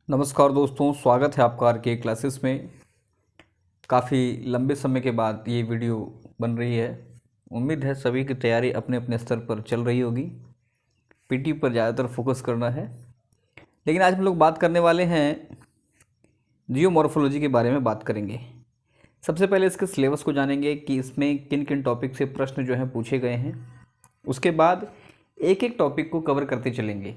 नमस्कार दोस्तों, स्वागत है आपका आर के क्लासेस में। काफ़ी लंबे समय के बाद ये वीडियो बन रही है। उम्मीद है सभी की तैयारी अपने अपने स्तर पर चल रही होगी। पीटी पर ज़्यादातर फोकस करना है, लेकिन आज हम लोग बात करने वाले हैं जियोमॉर्फोलॉजी के बारे में बात करेंगे। सबसे पहले इसके सिलेबस को जानेंगे कि इसमें किन किन टॉपिक से प्रश्न जो हैं पूछे गए हैं। उसके बाद एक एक टॉपिक को कवर करते चलेंगे।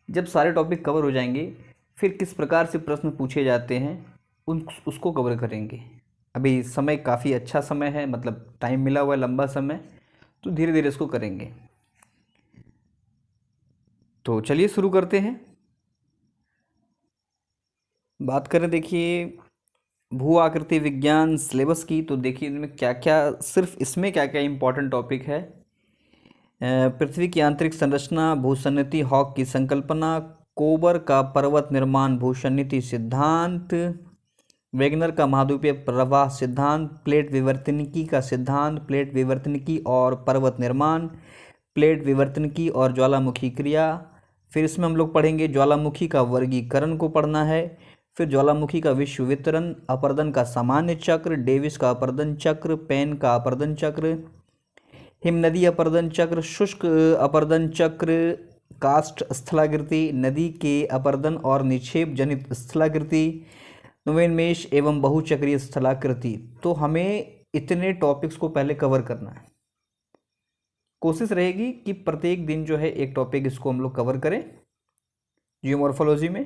जब सारे टॉपिक कवर हो जाएंगे फिर किस प्रकार से प्रश्न पूछे जाते हैं उसको कवर करेंगे। अभी समय काफ़ी अच्छा समय है, मतलब टाइम मिला हुआ है लंबा समय, तो धीरे धीरे इसको करेंगे। तो चलिए शुरू करते हैं। बात करें देखिए भू आकृति विज्ञान सिलेबस की, तो देखिए इनमें क्या क्या, सिर्फ इसमें क्या क्या इम्पोर्टेंट टॉपिक है। पृथ्वी की आंतरिक संरचना, भूसन्निधि हॉक की संकल्पना, कोबर का पर्वत निर्माण भूसन्निधि सिद्धांत, वेगनर का महाद्वीपीय प्रवाह सिद्धांत, प्लेट विवर्तनिकी का सिद्धांत, प्लेट विवर्तनिकी और पर्वत निर्माण, प्लेट विवर्तनिकी और ज्वालामुखी क्रिया। फिर इसमें हम लोग पढ़ेंगे ज्वालामुखी का वर्गीकरण को पढ़ना है। फिर ज्वालामुखी का विश्व वितरण, अपरदन का सामान्य चक्र, डेविस का अपरदन चक्र, पेन का अपरदन चक्र, हिमनदी अपरदन चक्र, शुष्क अपरदन चक्र, कास्ट स्थलाकृति, नदी के अपरदन और निक्षेप जनित स्थलाकृति, नवेन्मेष एवं बहुचक्रीय स्थलाकृति। तो हमें इतने टॉपिक्स को पहले कवर करना है। कोशिश रहेगी कि प्रत्येक दिन जो है एक टॉपिक इसको हम लोग कवर करें जियोमॉर्फोलॉजी में।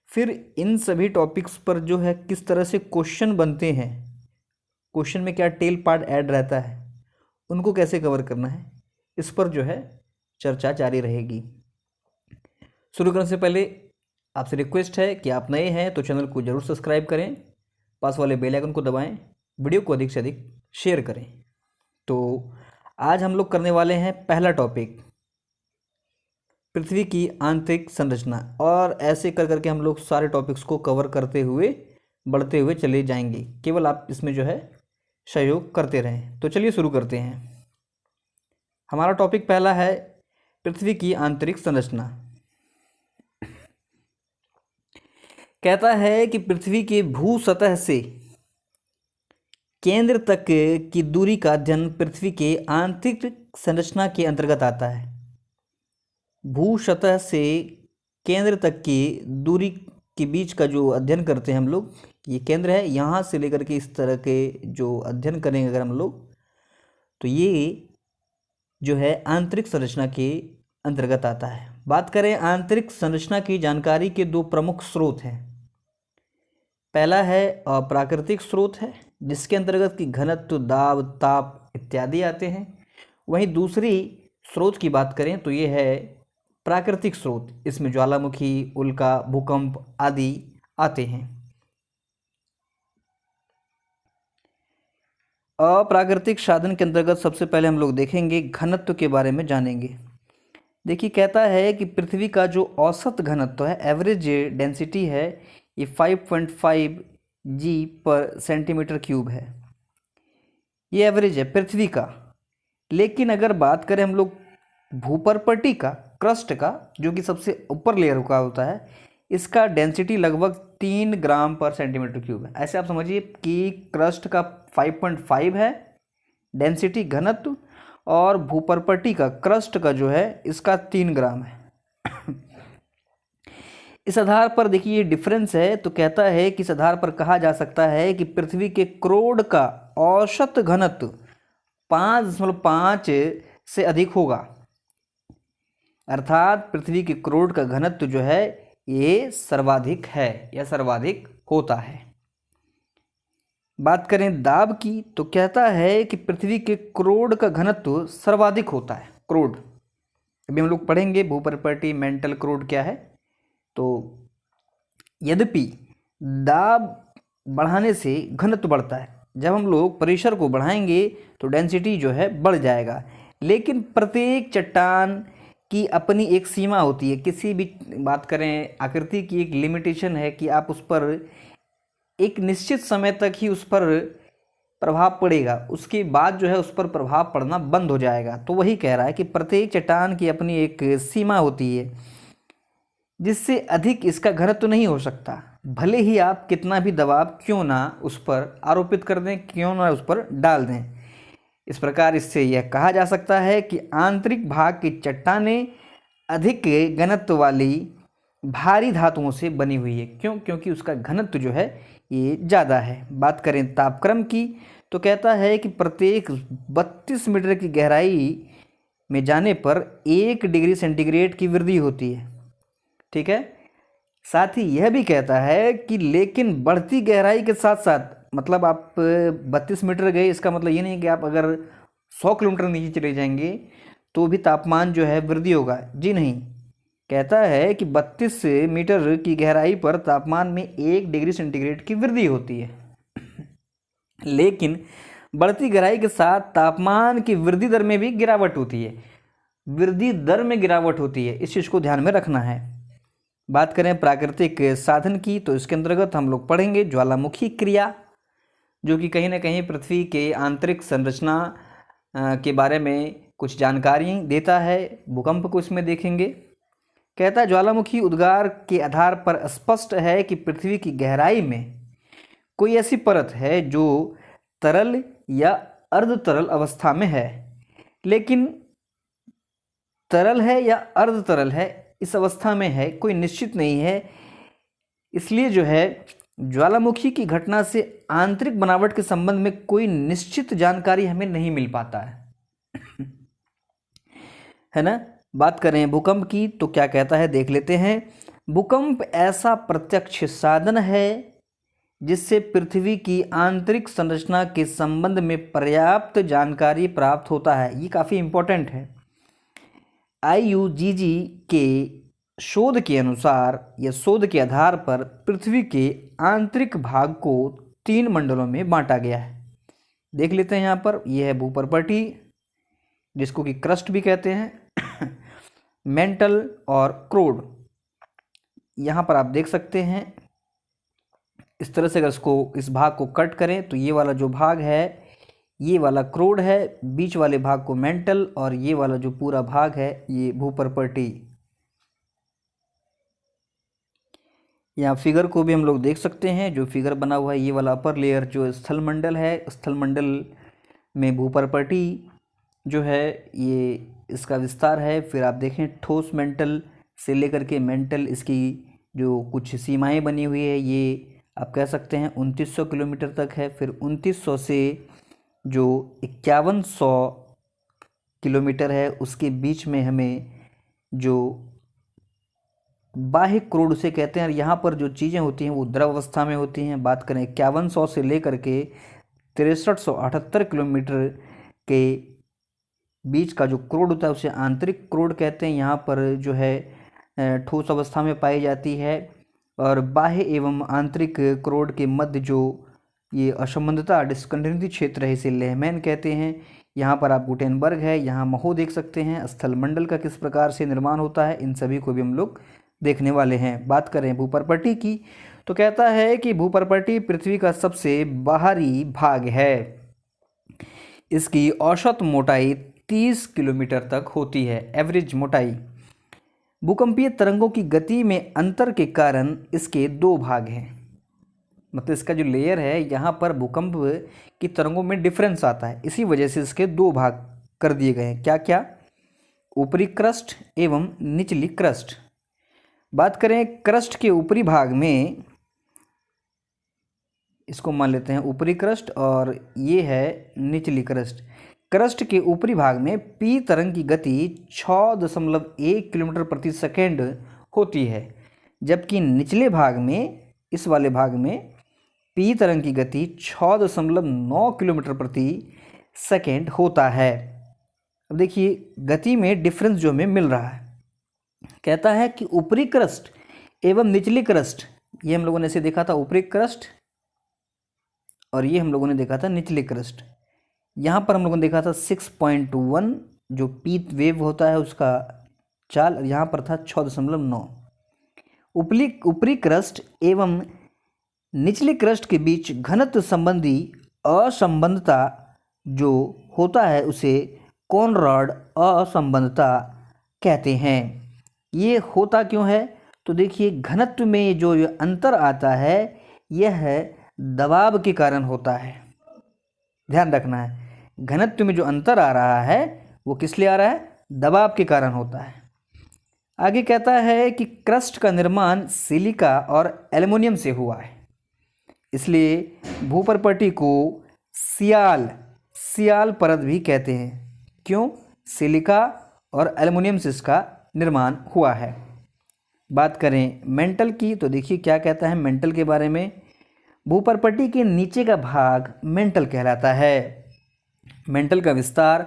फिर इन सभी टॉपिक्स पर जो है किस तरह से क्वेश्चन बनते हैं, क्वेश्चन में क्या टेल पार्ट ऐड रहता है, उनको कैसे कवर करना है, इस पर जो है चर्चा जारी रहेगी। शुरू करने से पहले आपसे रिक्वेस्ट है कि आप नए हैं तो चैनल को जरूर सब्सक्राइब करें, पास वाले बेल आइकन को दबाएं, वीडियो को अधिक से अधिक शेयर करें। तो आज हम लोग करने वाले हैं पहला टॉपिक, पृथ्वी की आंतरिक संरचना, और ऐसे कर करके हम लोग सारे टॉपिक्स को कवर करते हुए बढ़ते हुए चले जाएंगे। केवल आप इसमें जो है सहयोग करते रहें। तो चलिए शुरू करते हैं। हमारा टॉपिक पहला है पृथ्वी की आंतरिक संरचना। कहता है कि पृथ्वी के भू सतह से केंद्र तक की दूरी का अध्ययन पृथ्वी के आंतरिक संरचना के अंतर्गत आता है। भू सतह से केंद्र तक की दूरी के बीच का जो अध्ययन करते हैं हम लोग, ये केंद्र है, यहाँ से लेकर के इस तरह के जो अध्ययन करेंगे अगर हम लोग, तो ये जो है आंतरिक संरचना के अंतर्गत आता है। बात करें आंतरिक संरचना की जानकारी के दो प्रमुख स्रोत हैं। पहला है प्राकृतिक स्रोत है, जिसके अंतर्गत की घनत्व, दाब, ताप इत्यादि आते हैं। वहीं दूसरी स्रोत की बात करें तो ये है प्राकृतिक स्रोत, इसमें ज्वालामुखी, उल्का, भूकंप आदि आते हैं। अप्राकृतिक साधन के अंतर्गत सबसे पहले हम लोग देखेंगे घनत्व के बारे में जानेंगे। देखिए कहता है कि पृथ्वी का जो औसत घनत्व है, एवरेज डेंसिटी है, ये 5.5 जी पर सेंटीमीटर क्यूब है। ये एवरेज है पृथ्वी का। लेकिन अगर बात करें हम लोग भूपर्पटी का, क्रस्ट का, जो कि सबसे ऊपर लेयर का होता है, इसका डेंसिटी लगभग 3 ग्राम पर सेंटीमीटर क्यूब है। ऐसे आप समझिए कि क्रस्ट का 5.5 है डेंसिटी, घनत्व, और भूपर्पटी का, क्रस्ट का जो है, इसका 3 ग्राम है। इस आधार पर देखिए ये डिफरेंस है, तो कहता है कि इस आधार पर कहा जा सकता है कि पृथ्वी के क्रोड का औसत घनत्व 5.5 से अधिक होगा। अर्थात पृथ्वी के क्रोड का घनत्व जो है ये सर्वाधिक है या सर्वाधिक होता है। बात करें दाब की, तो कहता है कि पृथ्वी के क्रोड का घनत्व सर्वाधिक होता है। क्रोड अभी हम लोग पढ़ेंगे, भूपर्पटी मेंटल क्रोड क्या है। तो यद्यपि दाब बढ़ाने से घनत्व बढ़ता है, जब हम लोग प्रेशर को बढ़ाएंगे तो डेंसिटी जो है बढ़ जाएगा। लेकिन प्रत्येक चट्टान की अपनी एक सीमा होती है। किसी भी बात करें आकृति की एक लिमिटेशन है कि आप उस पर एक निश्चित समय तक ही उस पर प्रभाव पड़ेगा, उसके बाद जो है उस पर प्रभाव पड़ना बंद हो जाएगा। तो वही कह रहा है कि प्रत्येक चट्टान की अपनी एक सीमा होती है जिससे अधिक इसका घनत्व तो नहीं हो सकता, भले ही आप कितना भी दबाव क्यों ना उस पर आरोपित कर दें, क्यों ना उस पर डाल दें। इस प्रकार इससे यह कहा जा सकता है कि आंतरिक भाग की चट्टानें अधिक घनत्व वाली भारी धातुओं से बनी हुई है। क्यों? क्योंकि उसका घनत्व जो है ये ज़्यादा है। बात करें तापक्रम की तो कहता है कि प्रत्येक 32 मीटर की गहराई में जाने पर 1 डिग्री सेंटीग्रेड की वृद्धि होती है। ठीक है। साथ ही यह भी कहता है कि लेकिन बढ़ती गहराई के साथ साथ, मतलब आप 32 मीटर गए, इसका मतलब ये नहीं कि आप अगर 100 किलोमीटर नीचे चले जाएंगे तो भी तापमान जो है वृद्धि होगा। जी नहीं, कहता है कि 32 मीटर की गहराई पर तापमान में 1 डिग्री सेंटीग्रेड की वृद्धि होती है। लेकिन बढ़ती गहराई के साथ तापमान की वृद्धि दर में भी गिरावट होती है। वृद्धि दर में गिरावट होती है, इस चीज़ को ध्यान में रखना है। बात करें प्राकृतिक साधन की तो इसके अंतर्गत हम लोग पढ़ेंगे ज्वालामुखी क्रिया, जो कि कहीं ना कहीं पृथ्वी के आंतरिक संरचना के बारे में कुछ जानकारी देता है। भूकंप को इसमें देखेंगे। कहता है ज्वालामुखी उद्गार के आधार पर स्पष्ट है कि पृथ्वी की गहराई में कोई ऐसी परत है जो तरल या अर्ध तरल अवस्था में है। लेकिन तरल है या अर्ध तरल है, इस अवस्था में है, कोई निश्चित नहीं है। इसलिए जो है ज्वालामुखी की घटना से आंतरिक बनावट के संबंध में कोई निश्चित जानकारी हमें नहीं मिल पाता है ना। बात करें भूकंप की तो क्या कहता है, देख लेते हैं। भूकंप ऐसा प्रत्यक्ष साधन है जिससे पृथ्वी की आंतरिक संरचना के संबंध में पर्याप्त जानकारी प्राप्त होता है। ये काफ़ी इंपॉर्टेंट है। IUGG के शोध के अनुसार या शोध के आधार पर पृथ्वी के आंतरिक भाग को 3 मंडलों में बांटा गया है। देख लेते हैं यहाँ पर। यह है भूपर्पटी, जिसको कि क्रस्ट भी कहते हैं, मेंटल और क्रोड। यहाँ पर आप देख सकते हैं इस तरह से। अगर इस भाग को कट करें तो ये वाला जो भाग है ये वाला क्रोड है, बीच वाले भाग को मेंटल, और ये वाला जो पूरा भाग है ये भूपर्पटी। यहाँ फिगर को भी हम लोग देख सकते हैं। जो फिगर बना हुआ है ये वाला अपर लेयर जो स्थल मंडल है, स्थल मंडल में भूपर्पटी जो है ये इसका विस्तार है। फिर आप देखें ठोस मेंटल से लेकर के मेंटल, इसकी जो कुछ सीमाएं बनी हुई है ये आप कह सकते हैं 2900 किलोमीटर तक है। फिर 2900 से जो 5100 किलोमीटर है उसके बीच में हमें जो बाह्य क्रोड उसे कहते हैं। यहाँ पर जो चीज़ें होती हैं वो द्रव अवस्था में होती हैं। बात करें 5100 से लेकर के 6378 किलोमीटर के बीच का जो क्रोड होता है उसे आंतरिक क्रोड कहते हैं। यहाँ पर जो है ठोस अवस्था में पाई जाती है। और बाह्य एवं आंतरिक क्रोड के मध्य जो ये असंबंधता डिस्कंटिन्यूटी क्षेत्र है इसे लेहमैन कहते हैं। यहाँ पर आप गुटेनबर्ग है, यहाँ महो देख सकते हैं। स्थल मंडल का किस प्रकार से निर्माण होता है, इन सभी को भी हम लोग देखने वाले हैं। बात करें भूपर्पटी की तो कहता है कि भूपर्पटी पृथ्वी का सबसे बाहरी भाग है। इसकी औसत मोटाई 30 किलोमीटर तक होती है, एवरेज मोटाई। भूकंपीय तरंगों की गति में अंतर के कारण इसके 2 भाग हैं। मतलब इसका जो लेयर है यहाँ पर भूकंप की तरंगों में डिफरेंस आता है, इसी वजह से इसके 2 भाग कर दिए गए हैं। क्या क्या? ऊपरी क्रस्ट एवं निचली क्रस्ट। बात करें क्रस्ट के ऊपरी भाग में, इसको मान लेते हैं ऊपरी क्रस्ट और ये है निचली क्रस्ट। क्रस्ट के ऊपरी भाग में पी तरंग की गति 6.1 किलोमीटर प्रति सेकेंड होती है, जबकि निचले भाग में, इस वाले भाग में पी तरंग की गति 6.9 किलोमीटर प्रति सेकेंड होता है। अब देखिए गति में डिफरेंस जो हमें मिल रहा है। कहता है कि ऊपरी क्रस्ट एवं निचली क्रस्ट, ये हम लोगों ने इसे देखा था ऊपरी क्रस्ट और ये हम लोगों ने देखा था निचली क्रस्ट। यहाँ पर हम लोगों ने देखा था 6.1 जो पी वेव होता है उसका चाल, और यहाँ पर था 6.9। ऊपरी क्रस्ट एवं निचली क्रस्ट के बीच घनत्व संबंधी असंबंधता जो होता है उसे कॉनराड असंबंधता कहते हैं। ये होता क्यों है? तो देखिए घनत्व में जो अंतर आता है यह दबाव के कारण होता है। ध्यान रखना है, घनत्व में जो अंतर आ रहा है वो किस लिए आ रहा है? दबाव के कारण होता है। आगे कहता है कि क्रस्ट का निर्माण सिलिका और एल्युमिनियम से हुआ है, इसलिए भूपर्पटी को सियाल सियाल परत भी कहते हैं। क्यों? सिलिका और एल्युमिनियम से इसका निर्माण हुआ है। बात करें मेंटल की तो देखिए क्या कहता है मेंटल के बारे में। भूपर्पटी के नीचे का भाग मेंटल कहलाता है। मेंटल का विस्तार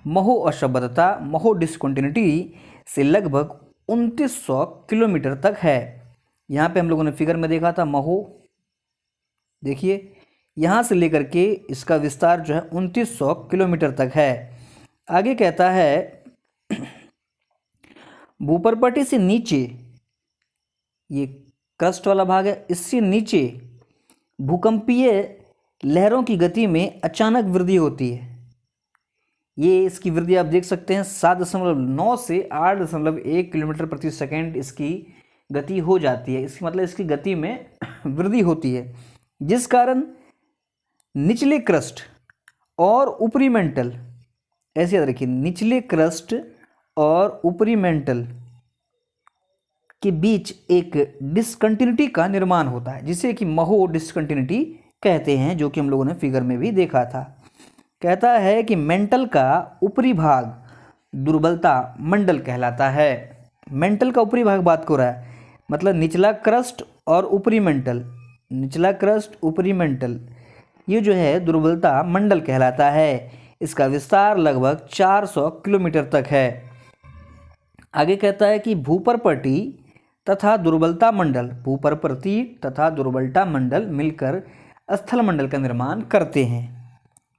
महो असंबद्धता महो डिस्कंटिन्यूटी से लगभग 2900 किलोमीटर तक है। यहाँ पे हम लोगों ने फिगर में देखा था महो, देखिए यहाँ से लेकर के इसका विस्तार जो है 2900 किलोमीटर तक है। आगे कहता है भूपर्पटी से नीचे, ये क्रस्ट वाला भाग है, इससे नीचे भूकंपीय लहरों की गति में अचानक वृद्धि होती है। ये इसकी वृद्धि आप देख सकते हैं 7.9 से 8.1 किलोमीटर प्रति सेकंड इसकी गति हो जाती है। इसकी मतलब इसकी गति में वृद्धि होती है, जिस कारण निचले क्रस्ट और ऊपरी मेंटल, ऐसे याद रखिए, निचले क्रस्ट और ऊपरी मेंटल के बीच एक डिसकंटिन्यूटी का निर्माण होता है, जिसे कि महो डिसकंटिन्यूटी कहते हैं, जो कि हम लोगों ने फिगर में भी देखा था। कहता है कि मेंटल का ऊपरी भाग दुर्बलता मंडल कहलाता है। मेंटल का ऊपरी भाग बात कर रहा है, मतलब निचला क्रस्ट और ऊपरी मेंटल, निचला क्रस्ट ऊपरी मेंटल, ये जो है दुर्बलता मंडल कहलाता है। इसका विस्तार लगभग 400 किलोमीटर तक है। आगे कहता है कि भूपर्पटी तथा दुर्बलता मंडल, भूपर्पटी तथा दुर्बलता मंडल मिलकर स्थल मंडल का निर्माण करते हैं।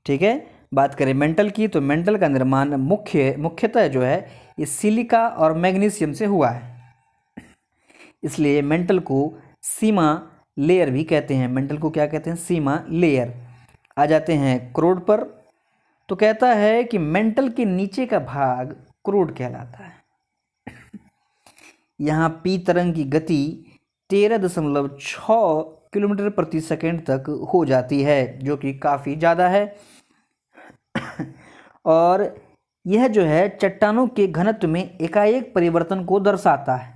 ठीक है, बात करें मेंटल की तो मेंटल का निर्माण मुख्यतः जो है ये सिलिका और मैग्नीशियम से हुआ है, इसलिए मेंटल को सीमा लेयर भी कहते हैं। मेंटल को क्या कहते हैं? सीमा लेयर। आ जाते हैं क्रोड पर, तो कहता है कि मेंटल के नीचे का भाग क्रोड कहलाता है। यहाँ पी तरंग की गति 13.6 किलोमीटर प्रति सेकंड तक हो जाती है, जो कि काफ़ी ज़्यादा है। और यह जो है चट्टानों के घनत्व में एकाएक परिवर्तन को दर्शाता है,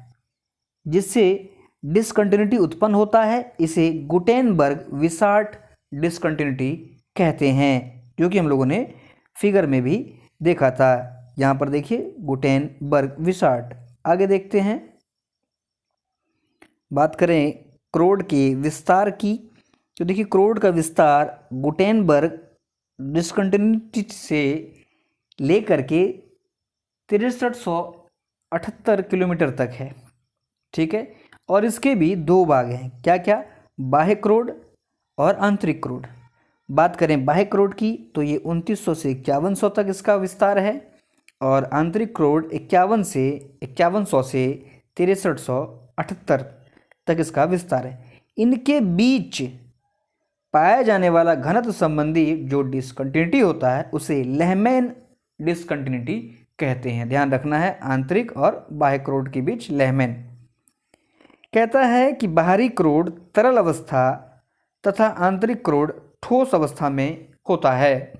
जिससे डिसकंटिन्यूटी उत्पन्न होता है। इसे गुटेनबर्ग विसार्ट डिसकंटिन्यूटी कहते हैं, जो कि हम लोगों ने फिगर में भी देखा था। यहाँ पर देखिए गुटेनबर्ग विसार्ट। आगे देखते हैं, बात करें क्रोड के विस्तार की तो देखिए क्रोड का विस्तार गुटेनबर्ग डिसकंटिन्यूटी से लेकर के 6378 किलोमीटर तक है। ठीक है, और इसके भी दो भाग हैं, क्या क्या? बाह्य क्रोड और आंतरिक क्रोड। बात करें बाह्य क्रोड की तो ये 2900 से 5100 तक इसका विस्तार है, और आंतरिक क्रोड 5100 से 6378 तक इसका विस्तार है। इनके बीच पाया जाने वाला घनत्व संबंधी जो डिसकंटिन्यूटी होता है उसे लहमैन डिसकंटिन्यूटी कहते हैं। ध्यान रखना है, आंतरिक और बाह्य क्रोड के बीच लहमैन। कहता है कि बाहरी क्रोड तरल अवस्था तथा आंतरिक क्रोड ठोस अवस्था में होता है।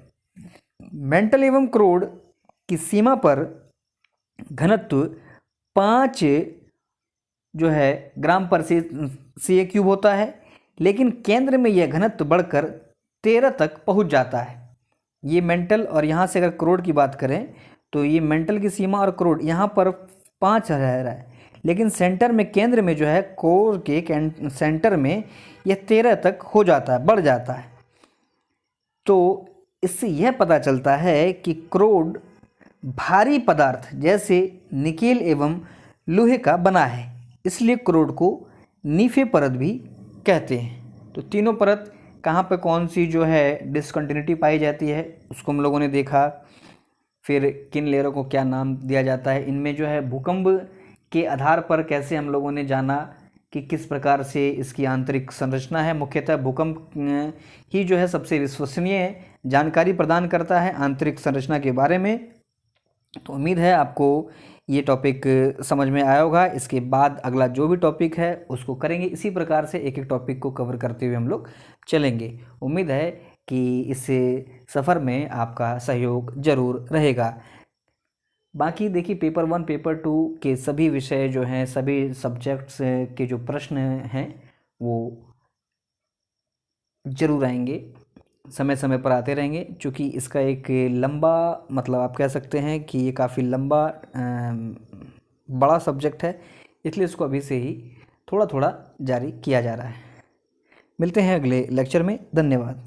मेंटल एवं क्रोड की सीमा पर घनत्व 5 जो है ग्राम पर सी क्यूब होता है, लेकिन केंद्र में यह घनत्व बढ़कर 13 तक पहुंच जाता है। ये मेंटल, और यहाँ से अगर क्रोड की बात करें तो ये मेंटल की सीमा और क्रोड यहाँ पर 5 रह रहा है, लेकिन सेंटर में, केंद्र में जो है कोर के सेंटर में यह 13 तक हो जाता है, बढ़ जाता है। तो इससे यह पता चलता है कि क्रोड भारी पदार्थ जैसे निकेल एवं लोहे का बना है, इसलिए क्रोड को नीफे परत भी कहते हैं। तो तीनों परत कहाँ पे कौन सी जो है डिसकंटिन्यूटी पाई जाती है उसको हम लोगों ने देखा। फिर किन लेयरों को क्या नाम दिया जाता है, इनमें जो है भूकंप के आधार पर कैसे हम लोगों ने जाना कि किस प्रकार से इसकी आंतरिक संरचना है। मुख्यतः भूकंप ही जो है सबसे विश्वसनीय जानकारी प्रदान करता है आंतरिक संरचना के बारे में। तो उम्मीद है आपको ये टॉपिक समझ में आया होगा। इसके बाद अगला जो भी टॉपिक है उसको करेंगे। इसी प्रकार से एक एक टॉपिक को कवर करते हुए हम लोग चलेंगे। उम्मीद है कि इस सफ़र में आपका सहयोग ज़रूर रहेगा। बाकी देखिए पेपर 1 पेपर 2 के सभी विषय जो हैं, सभी सब्जेक्ट्स के जो प्रश्न हैं वो ज़रूर आएंगे, समय समय पर आते रहेंगे। चूँकि इसका एक लंबा, मतलब आप कह सकते हैं कि ये काफ़ी लंबा बड़ा सब्जेक्ट है, इसलिए इसको अभी से ही थोड़ा थोड़ा जारी किया जा रहा है। मिलते हैं अगले लेक्चर में। धन्यवाद।